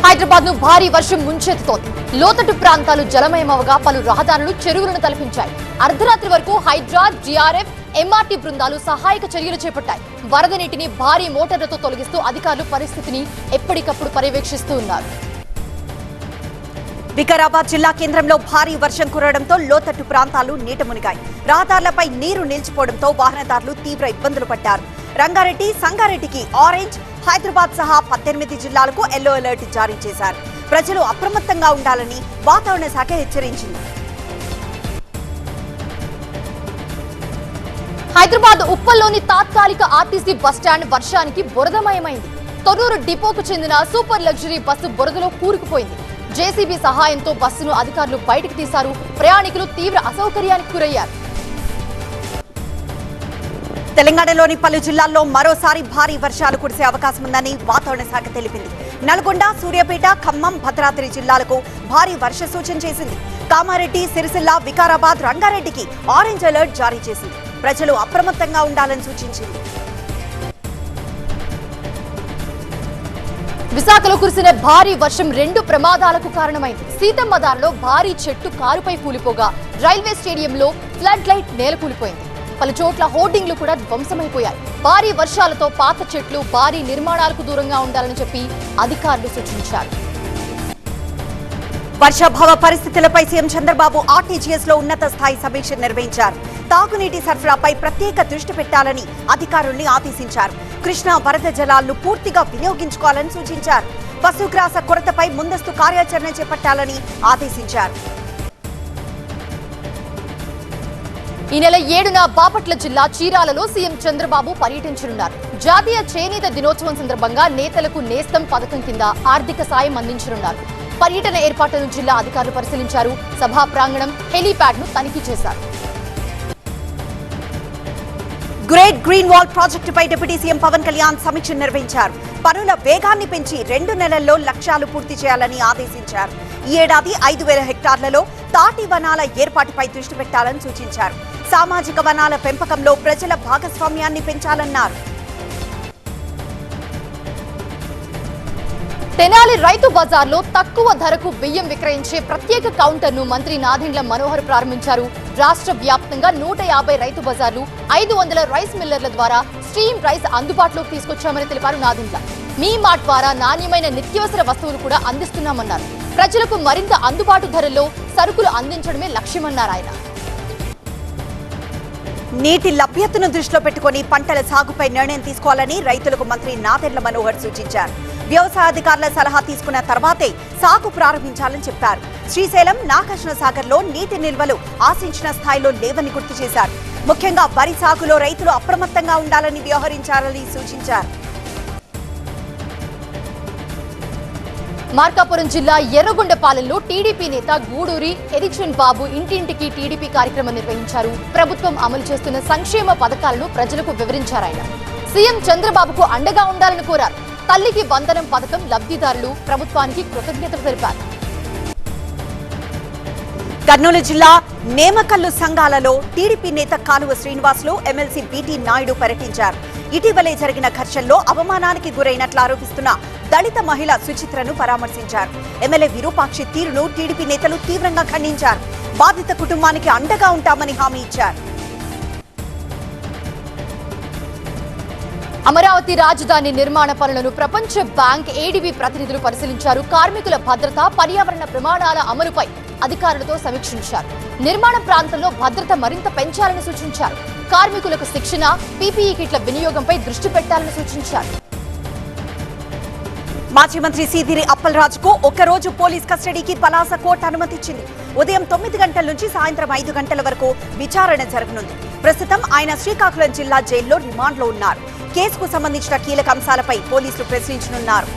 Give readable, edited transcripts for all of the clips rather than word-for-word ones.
హైదరాబాద్ ను భారీ వర్షం ముంచెత్తుతోంది. లోతట్టు ప్రాంతాలు జలమయమవగా పలు రహదారులు చెరువులను తలపించాయి. అర్ధరాత్రి వరకు హైడ్రా, జీఆర్ఎఫ్, ఎంఆర్టీ బృందాలు సహాయక చర్యలు చేపట్టాయి. వరద నీటిని భారీ మోటార్లతో తొలగిస్తూ అధికారులు పరిస్థితిని ఎప్పటికప్పుడు పర్యవేక్షిస్తూ ఉన్నారు. వికారాబాద్ జిల్లా కేంద్రంలో భారీ వర్షం కురవడంతో లోతట్టు ప్రాంతాలు నీట మునిగాయి. రహదారులపై నీరు నిలిచిపోవడంతో వాహనదారులు తీవ్ర ఇబ్బందులు పడ్డారు. రంగారెడ్డి, సంగారెడ్డికి ఆరెంజ్, హైదరాబాద్ సహా 18 జిల్లాలకు ఎల్లో అలర్ట్ జారీ చేశారు. ప్రజలు అప్రమత్తంగా ఉండాలని వాతావరణ శాఖ హెచ్చరించింది. హైదరాబాద్ ఉప్పల్లోని తాత్కాలిక ఆర్టీసీ బస్టాండ్ వర్షానికి బురదమయమైంది. తొర్రూరు డిపోకు చెందిన సూపర్ లగ్జరీ బస్సు బురదలో కూరుకుపోయింది. జేసీబీ సహాయంతో బస్సును అధికారులు బయటకు తీశారు. ప్రయాణికులు తీవ్ర అసౌకర్యానికి గురయ్యారు. తెలంగాణలోని పలు జిల్లాల్లో మరోసారి భారీ వర్షాలు కురిసే అవకాశం ఉందని వాతావరణ శాఖ తెలిపింది. నల్గొండ, సూర్యాపేట, ఖమ్మం, భద్రాద్రి జిల్లాలకు భారీ వర్ష సూచన చేసింది. కామారెడ్డి, సిరిసిల్ల, వికారాబాద్, రంగారెడ్డికి ఆరెంజ్ అలర్ట్ జారీ చేసింది. ప్రజలు అప్రమత్తంగా ఉండాలని సూచించింది. విశాఖలో కురిసిన భారీ వర్షం 2 ప్రమాదాలకు కారణమైంది. సీతమ్మదారిలో భారీ చెట్టు కారుపై కూలిపోగా రైల్వే స్టేడియంలో ఫ్లడ్ లైట్ నేలకూలిపోయింది. పలు చోట్ల హోర్డింగ్లు కూడా ధ్వంసమైపోయాయి. భారీ వర్షాలతో పాత చెట్లు, భారీ నిర్మాణాలకు దూరంగా ఉండాలని చెప్పి అధికారులు సూచించారు. వర్షాభావ పరిస్థితులపై సీఎం చంద్రబాబు ఆర్టీజీఎస్ లో ఉన్నత స్థాయి సమీక్ష నిర్వహించారు. తాగునీటి సరఫరాపై ప్రత్యేక దృష్టి పెట్టాలని అధికారుల్ని ఆదేశించారు. కృష్ణా వరద జలాలను పూర్తిగా వినియోగించుకోవాలని సూచించారు. పశుగ్రాస కొరతపై ముందస్తు కార్యాచరణ చేపట్టాలని ఆదేశించారు. ఈ నెల 7న బాపట్ల జిల్లా చీరాలలో సీఎం చంద్రబాబు పర్యటించనున్నారు. జాతీయ చేనేత దినోత్సవం సందర్భంగా నేతలకు నేస్తం పథకం కింద ఆర్థిక సాయం అందించనున్నారు. పర్యటన ఏర్పాట్లను జిల్లా అధికారులు పరిశీలించారు. సభా ప్రాంగణం, హెలీప్యాడ్ ను తనిఖీ చేశారు. గ్రేట్ గ్రీన్ వాల్ ప్రాజెక్టుపై డిప్యూటీ సీఎం పవన్ కళ్యాణ్ సమీక్ష నిర్వహించారు. పనుల వేగాన్ని పెంచి 2 నెలల్లో లక్ష్యాలు పూర్తి చేయాలని ఆదేశించారు. ఈ ఏడాది 5,000 హెక్టార్లలో తాటి వనాల ఏర్పాటుపై దృష్టి పెట్టాలని సూచించారు. సామాజిక వనాల పెంపకంలో ప్రజల భాగస్వామ్యాన్ని పెంచాలన్నారు. తెనాలి రైతు బజార్లో తక్కువ ధరకు బియ్యం విక్రయించే ప్రత్యేక కౌంటర్ను మంత్రి నాదెండ్ల మనోహర్ ప్రారంభించారు. రాష్ట్ర వ్యాప్తంగా 150 రైతు బజార్లు, 500 రైస్ మిల్లర్ల ద్వారా స్ట్రీమ్ రైస్ అందుబాటులోకి తీసుకొచ్చామని తెలిపారు నాదెండ్ల. మీ మార్ట్ ద్వారా నాణ్యమైన నిత్యావసర వస్తువులు కూడా అందిస్తున్నామన్నారు. ప్రజలకు మరింత అందుబాటు ధరల్లో సరుకులు అందించడమే లక్ష్యమన్నారు ఆయన. నీటి లభ్యతను దృష్టిలో పెట్టుకుని పంటల సాగుపై నిర్ణయం తీసుకోవాలని రైతులకు మంత్రి నాదెండ్ల మనోహర్ సూచించారు. వ్యవసాయ అధికారుల సలహా తీసుకున్న తర్వాతే సాగు ప్రారంభించాలని చెప్పారు. శ్రీశైలం, నాగార్జున సాగర్ లో నీటి నిల్వలు ఆశించిన స్థాయిలో లేవని గుర్తు చేశారు. ముఖ్యంగా వరి సాగులో రైతులు అప్రమత్తంగా ఉండాలని వ్యవహరించాలని సూచించారు. మార్కాపురం జిల్లా ఎర్రగొండపాలెంలో టీడీపీ నేత గూడూరి ఎరిక్షన్ బాబు ఇంటింటికి టీడీపీ కార్యక్రమం నిర్వహించారు. ప్రభుత్వం అమలు చేస్తున్న సంక్షేమ పథకాలను ప్రజలకు వివరించారాయన. సీఎం చంద్రబాబుకు అండగా ఉండాలని కోరారు. తల్లికి వందనం పథకం లబ్ధిదారులు ప్రభుత్వానికి కృతజ్ఞతలు తెలిపారు. కర్నూలు జిల్లా నేమకల్లు సంఘాలలో టీడీపీ నేత కాలువ శ్రీనివాసులు, ఎమ్మెల్సీ బీటీ నాయుడు పర్యటించారు. ఇటీవలే జరిగిన ఘర్షణలో అవమానానికి గురైనట్లు ఆరోపిస్తున్న దళిత మహిళ సుచిత్రను పరామర్శించారు. ఎమ్మెల్యే విరూపాక్షి తీరును టీడీపీ నేతలు తీవ్రంగా ఖండించారు. బాధిత కుటుంబానికి అండగా ఉంటామని హామీ ఇచ్చారు. అమరావతి రాజధాని నిర్మాణ పనులను ప్రపంచ బ్యాంక్, ఏడీబీ ప్రతినిధులు పరిశీలించారు. కార్మికుల భద్రత, పర్యావరణ ప్రమాణాల అమలుపై అధికారులతో సమీక్షించారు. నిర్మాణ ప్రాంతంలో భద్రత మరింత పెంచాలని సూచించారు. కార్మికులకు శిక్షణ, పీపీఈ కిట్ల వినియోగంపై దృష్టి పెట్టాలని సూచించారు. మాజీ మంత్రి సీదిరి అప్పలరాజుకు ఒకరోజు పోలీస్ కస్టడీకి పలాస కోర్టు అనుమతిచ్చింది. ఉదయం 9 గంటల నుంచి సాయంత్రం 5 గంటల వరకు విచారణ జరగనుంది. ప్రస్తుతం ఆయన శ్రీకాకుళం జిల్లా జైల్లో రిమాండ్లో ఉన్నారు. కేసుకు సంబంధించిన కీలక అంశాలపై పోలీసులు ప్రశ్నించనున్నారు.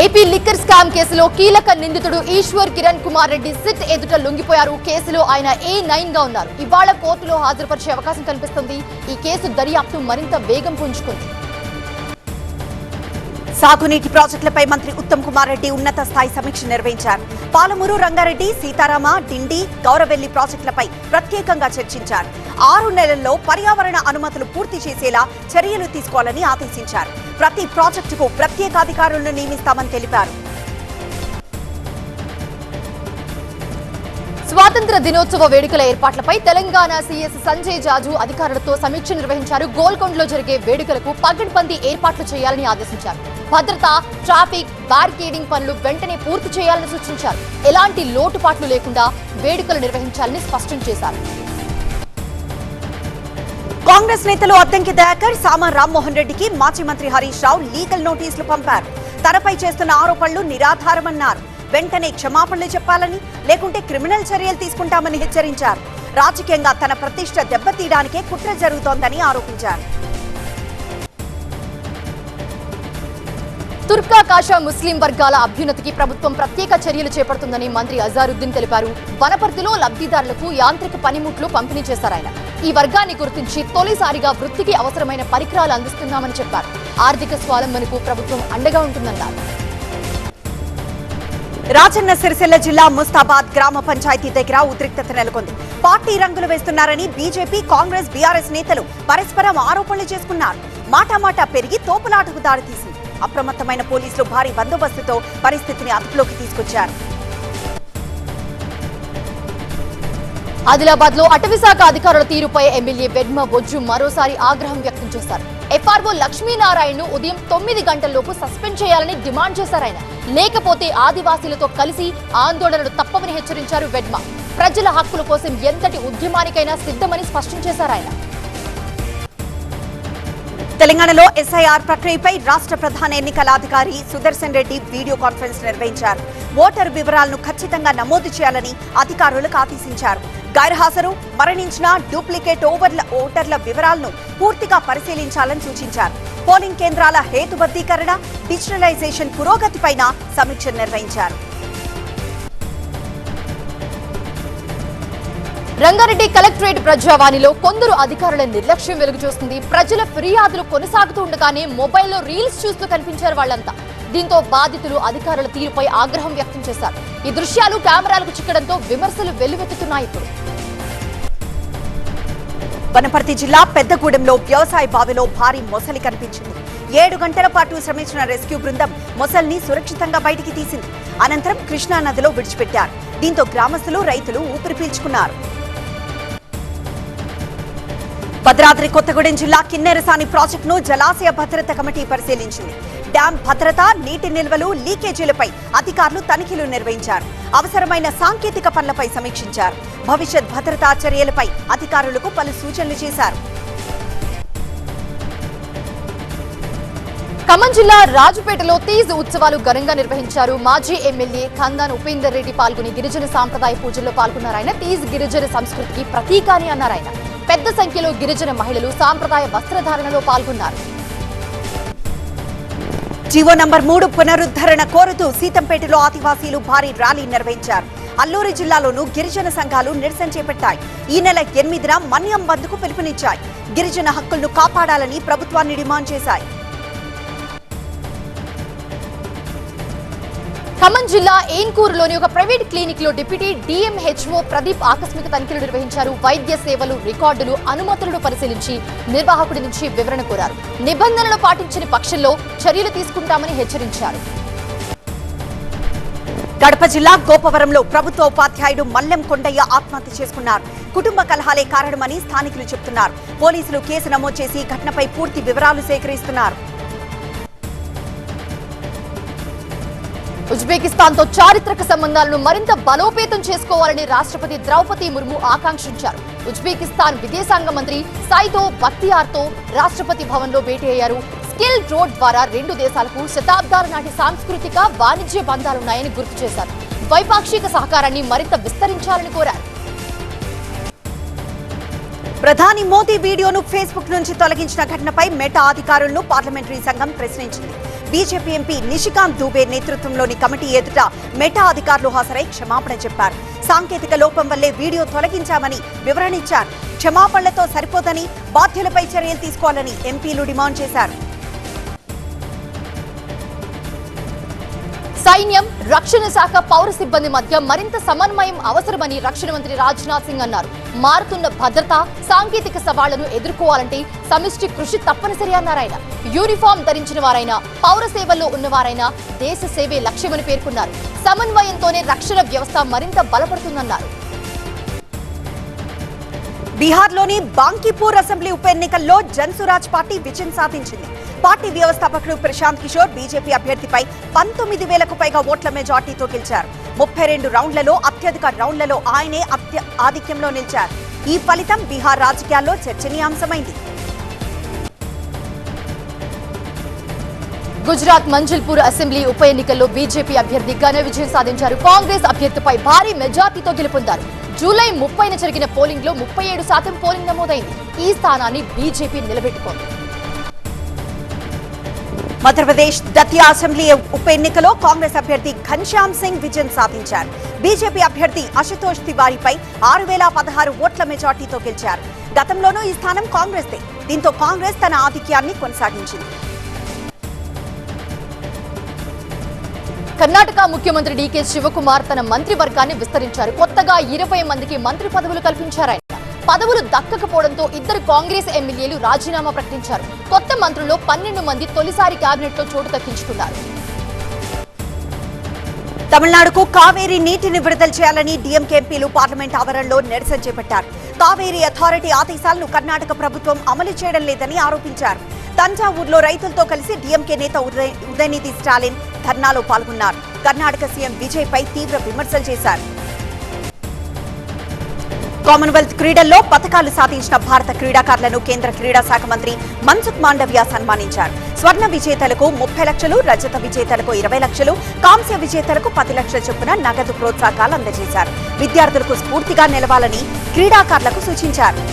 ఏపీ లిక్కర్ స్కామ్ కేసులో కీలక నిందితుడు ఈశ్వర్ కిరణ్ కుమార్ రెడ్డి సిట్ ఎదుట లొంగిపోయారు. కేసులో ఆయన A9 గా ఉన్నారు. ఇవాళ కోర్టులో హాజరుపరిచే అవకాశం కనిపిస్తుంది. ఈ కేసు దర్యాప్తు మరింత వేగం పుంజుకుంది. సాగునీటి ప్రాజెక్టులపై మంత్రి ఉత్తమ్ కుమార్ రెడ్డి ఉన్నత స్థాయి సమీక్ష నిర్వహించారు. పాలమూరు, రంగారెడ్డి, సీతారామ, డిండి, గౌరవెల్లి ప్రాజెక్టులపై ప్రత్యేకంగా చర్చించారు. 6 నెలల్లో పర్యావరణ అనుమతులు పూర్తి చేసేలా చర్యలు తీసుకోవాలని ఆదేశించారు. ప్రతి ప్రాజెక్టుకు ప్రత్యేక అధికారులను నియమిస్తామని తెలిపారు. స్వాతంత్ర దినోత్సవ వేడుకల ఏర్పాట్లపై తెలంగాణ సీఎస్ సంజయ్ జాజు అధికారులతో సమీక్ష నిర్వహించారు. గోల్కొండలో జరిగే వేడుకలకు పగడ్బందీ ఏర్పాట్లు చేయాలని ఆదేశించారు. భద్రత, ట్రాఫిక్, బ్యారికేడింగ్ పనులు వెంటనే పూర్తి చేయాలని సూచించారు. ఎలాంటి లోటుపాట్లు లేకుండా వేడుకలు నిర్వహించాలని స్పష్టం చేశారు. కాంగ్రెస్ నేతలు అద్దంకి దయాకర్, సామ రామ్మోహన్ రెడ్డికి మాజీ మంత్రి హరీష్ రావు లీగల్ నోటీసులు పంపారు. తనపై చేస్తున్న ఆరోపణలు నిరాధారమన్నారు. వెంటనే క్షమాపణలు చెప్పాలని, లేకుంటే క్రిమినల్ చర్యలు తీసుకుంటామని హెచ్చరించారు. రాజకీయంగా తన ప్రతిష్ట దెబ్బతీయడానికే కుట్ర జరుగుతోందని ఆరోపించారు. తుర్కా కాషా ముస్లిం వర్గాల అభ్యున్నతికి ప్రభుత్వం ప్రత్యేక చర్యలు చేపడుతుందని మంత్రి అజారుద్దీన్ తెలిపారు. వనపర్తిలో లబ్ధిదారులకు యాంత్రిక పనిముట్లు పంపిణీ చేశారాయన. ఈ వర్గాన్ని గుర్తించి తొలిసారిగా వృత్తికి అవసరమైన పరికరాలు అందిస్తున్నామని చెప్పారు. ఆర్థిక స్వావలంబనకు ప్రభుత్వం అండగా ఉంటుందన్నారు. రాజన్న సిరిసిల్ల జిల్లా ముస్తాబాద్ గ్రామ పంచాయతీ దగ్గర ఉద్రిక్తత నెలకొంది. పార్టీ రంగులు వేస్తున్నారని బీజేపీ, కాంగ్రెస్, బీఆర్ఎస్ నేతలు పరస్పరం ఆరోపణలు చేసుకున్నారు. మాటామాటా పెరిగి తోపులాటకు దారితీసింది. అప్రమత్తమైన పోలీసులు భారీ బందోబస్తుతో పరిస్థితిని అదుపులోకి తీసుకొచ్చారు. ఆదిలాబాద్ లో అటవీశాఖ అధికారుల తీరుపై ఎమ్మెల్యే వెడ్మ బొజ్జు మరోసారి ఆగ్రహం వ్యక్తం చేశారు. ఎఫ్ఆర్ఓ లక్ష్మీనారాయణను ఉదయం 9 గంటల్లోపు సస్పెండ్ చేయాలని డిమాండ్ చేశారాయన. లేకపోతే ఆదివాసీలతో కలిసి ఆందోళనలు తప్పవని హెచ్చరించారు వెడ్మ. ప్రజల హక్కుల కోసం ఎంతటి ఉద్యమానికైనా సిద్ధమని స్పష్టం చేశారాయన. తెలంగాణలో ఎస్ఐఆర్ ప్రక్రియపై రాష్ట్ర ప్రధాన ఎన్నికల అధికారి సుదర్శన్ రెడ్డి వీడియో కాన్ఫరెన్స్ నిర్వహించారు. ఓటరు వివరాలను ఖచ్చితంగా నమోదు చేయాలని అధికారులకు ఆదేశించారు. గైర్హాజరు, మరణించిన, డూప్లికేట్ ఓటర్ల వివరాలను పూర్తిగా పరిశీలించాలని సూచించారు. పోలింగ్ కేంద్రాల హేతుబద్ధీకరణ, డిజిటలైజేషన్ పురోగతిపైన సమీక్ష నిర్వహించారు. రంగారెడ్డి కలెక్టరేట్ ప్రజావాణిలో కొందరు అధికారుల నిర్లక్ష్యం వెలుగు చూస్తుంది. ప్రజల ఫిర్యాదులు కొనసాగుతూ ఉండగానే మొబైల్లో రీల్స్ చూస్తూ కనిపించారు వాళ్లంతా. దీంతో బాధితులు అధికారుల తీరుపై ఆగ్రహం వ్యక్తం చేశారు. ఈ దృశ్యాలు కెమెరాలకు చిక్కడంతో విమర్శలు వెల్లువెత్తుతున్నాయి. ఇప్పుడు వనపర్తి జిల్లా పెద్దగూడెంలో వ్యవసాయ బావిలో భారీ మొసలి కనిపించింది. 7 గంటల పాటు శ్రమించిన రెస్క్యూ బృందం మొసల్ని సురక్షితంగా బయటికి తీసింది. అనంతరం కృష్ణా నదిలో విడిచిపెట్టారు. దీంతో గ్రామస్తులు, రైతులు ఊపిరి పీల్చుకున్నారు. భద్రాద్రి కొత్తగూడెం జిల్లా కిన్నెరసాని ప్రాజెక్టును జలాశయ భద్రత కమిటీ పరిశీలించింది. డ్యాం భద్రత, నీటి నిల్వలు, లీకేజీలపై అధికారులు తనిఖీలు నిర్వహించారు. అవసరమైన సాంకేతిక పనులపై సమీక్షించారు. భవిష్యత్ భద్రతా చర్యలపై అధికారులకు పలు సూచనలు చేశారు. ఖమ్మం జిల్లా రాజుపేటలో తీజ్ ఉత్సవాలు ఘనంగా నిర్వహించారు. మాజీ ఎమ్మెల్యే ఖందాన్ ఉపేందర్ రెడ్డి పాల్గొని గిరిజన సాంప్రదాయ పూజల్లో పాల్గొన్నారాయన. తీజ్ గిరిజన సంస్కృతికి ప్రతీక అని అన్నారాయన. పెద్ద సంఖ్యలో గిరిజన మహిళలు సాంప్రదాయ వస్త్రధారణలో పాల్గొన్నారు. జీవో నంబర్ 3 పునరుద్ధరణ కోరుతూ సీతంపేటలో ఆదివాసీలు భారీ ర్యాలీ నిర్వహించారు. అల్లూరి జిల్లాలోనూ గిరిజన సంఘాలు నిరసన చేపట్టాయి. ఈ నెల 8న మన్యం బంద్కు పిలుపునిచ్చాయి. గిరిజన హక్కులను కాపాడాలని ప్రభుత్వాన్ని డిమాండ్ చేశాయి. ఖమ్మం జిల్లా ఏన్కూరులోని ఒక ప్రైవేట్ క్లినిక్ లో డిప్యూటీ డిఎంహెచ్ఓ ప్రదీప్ ఆకస్మిక తనిఖీలు నిర్వహించారు. వైద్య సేవలు, రికార్డులు, అనుమతులను పరిశీలించి నిర్వాహకుడి నుంచి వివరణ కోరారు. నిబంధనలు పాటించని పక్షంలో చర్యలు తీసుకుంటామని హెచ్చరించారు. కడప జిల్లా గోపవరంలో ప్రభుత్వ ఉపాధ్యాయుడు మల్లెం కొండయ్య ఆత్మహత్య చేసుకున్నారు. కుటుంబ కలహాలే కారణమని స్థానికులు చెబుతున్నారు. పోలీసులు కేసు నమోదు చేసి ఘటనపై పూర్తి వివరాలు సేకరిస్తున్నారు. ఉజ్బెకిస్తాన్ తో చారిత్రక సంబంధాలను మరింత బలోపేతం చేసుకోవాలని రాష్ట్రపతి ద్రౌపది ముర్ము ఆకాంక్షించారు. ఉజ్బెకిస్తాన్ విదేశాంగ మంత్రి సైదో బక్తియార్ తో రాష్ట్రపతి భవన్ లో భేటీ అయ్యారు. స్కిల్ రోడ్ ద్వారా 2 దేశాలకు శతాబ్దాల నాటి సాంస్కృతిక, వాణిజ్య బంధాలున్నాయని గుర్తు చేశారు. ద్వైపాక్షిక సహకారాన్ని మరింత విస్తరించాలని కోరారు. ప్రధాని మోదీ వీడియోను ఫేస్బుక్ నుంచి తొలగించిన ఘటనపై మెటా అధికారులను పార్లమెంటరీ సంఘం ప్రశ్నించింది. బీజేపీ ఎంపీ నిషికాంత్ దూబే నేతృత్వంలోని కమిటీ ఎదుట మెటా అధికారులు హాజరై క్షమాపణ చెప్పారు. సాంకేతిక లోపం వల్లే వీడియో తొలగించామని వివరణించారు. క్షమాపణలతో సరిపోదని బాధ్యులపై చర్యలు తీసుకోవాలని ఎంపీలు డిమాండ్ చేశారు. సైన్యం, రక్షణ శాఖ, పౌర సిబ్బంది మధ్య మరింత సమన్వయం అవసరమని రక్షణ మంత్రి రాజ్నాథ్ సింగ్ అన్నారు. మారుతున్న భద్రత, సాంకేతిక సవాళ్లను ఎదుర్కోవాలంటే సమిష్టి కృషి తప్పనిసరి అన్నారు ఆయన. యూనిఫామ్ ధరించిన వారైనా, పౌర సేవల్లో ఉన్నవారైనా దేశ సేవే లక్ష్యమని పేర్కొన్నారు. సమన్వయంతోనే రక్షణ వ్యవస్థ మరింత బలపడుతుందన్నారు. బీహార్లోని బాంకీపూర్ అసెంబ్లీ ఉప ఎన్నికల్లో జన్సురాజ్ పార్టీ విజయం సాధించింది. పార్టీ వ్యవస్థాపకుడు ప్రశాంత్ కిషోర్ బీజేపీ అభ్యర్థిపై 19,000కు పైగా ఓట్ల మెజార్టీతో గెలిచారు. 32 రౌండ్లలో అత్యధిక రౌండ్లలో ఆయనే ఆధిక్యంలో నిలిచారు. ఈ ఫలితం బీహార్ రాజకీయాల్లో చర్చనీయాంశమైంది. గుజరాత్ మంజిల్పూర్ అసెంబ్లీ ఉప ఎన్నికల్లో బీజేపీ అభ్యర్థి ఘన విజయం సాధించారు. కాంగ్రెస్ అభ్యర్థిపై భారీ మెజార్టీతో గెలుపొందారు. జూలై 30న జరిగిన పోలింగ్ లో 37% పోలింగ్ నమోదైంది. ఈ స్థానాన్ని బీజేపీ నిలబెట్టుకుంది. మధ్యప్రదేశ్ దతియా అసెంబ్లీ ఉప ఎన్నికలో కాంగ్రెస్ అభ్యర్థి ఘన్శ్యామ్ సింగ్ విజయం సాధించారు. బీజేపీ అభ్యర్థి అశుతోష్ తివారీపై 6,016 ఓట్ల మెజార్టీతో గెలిచారు. గతంలోనూ ఈ స్థానం కాంగ్రెస్దే. దీంతో కాంగ్రెస్ తన ఆధిక్యాన్ని కొనసాగించింది. కర్ణాటక ముఖ్యమంత్రి డీకే శివకుమార్ తన మంత్రివర్గాన్ని విస్తరించారు. కొత్తగా 20 మందికి మంత్రి పదవులు కల్పించారు. పదవులు దక్కకపోవడంతో 2 కాంగ్రెస్ ఎమ్మెల్యేలు రాజీనామా ప్రకటించారు. కొత్త మంత్రుల్లో 12 మంది తొలిసారి కేబినెట్ లో చోటు దక్కించుకున్నారు. తమిళనాడుకు కావేరీ నీటిని విడుదల చేయాలని డీఎంకే ఎంపీలు పార్లమెంట్ ఆవరణలో నిరసన చేపట్టారు. కావేరీ అథారిటీ ఆదేశాలను కర్ణాటక ప్రభుత్వం అమలు చేయడం లేదని ఆరోపించారు. తంజావూరులో రైతులతో కలిసి డీఎంకే నేత ఉదయనిధి స్టాలిన్ ధర్నాలో పాల్గొన్నారు. కర్ణాటక సీఎం విజయ్ పై తీవ్ర విమర్శలు చేశారు. కామన్వెల్త్ క్రీడల్లో పతకాలు సాధించిన భారత క్రీడాకారులను కేంద్ర క్రీడా శాఖ మంత్రి మన్సుఖ్ మాండవ్య సన్మానించారు. స్వర్ణ విజేతలకు 30 లక్షలు, రజత విజేతలకు 20 లక్షలు, కాంస్య విజేతలకు 10 లక్షల చొప్పున నగదు ప్రోత్సాహకాలు అందజేశారు. విద్యార్థులకు స్ఫూర్తిగా నిలవాలని క్రీడాకారులకు సూచించారు.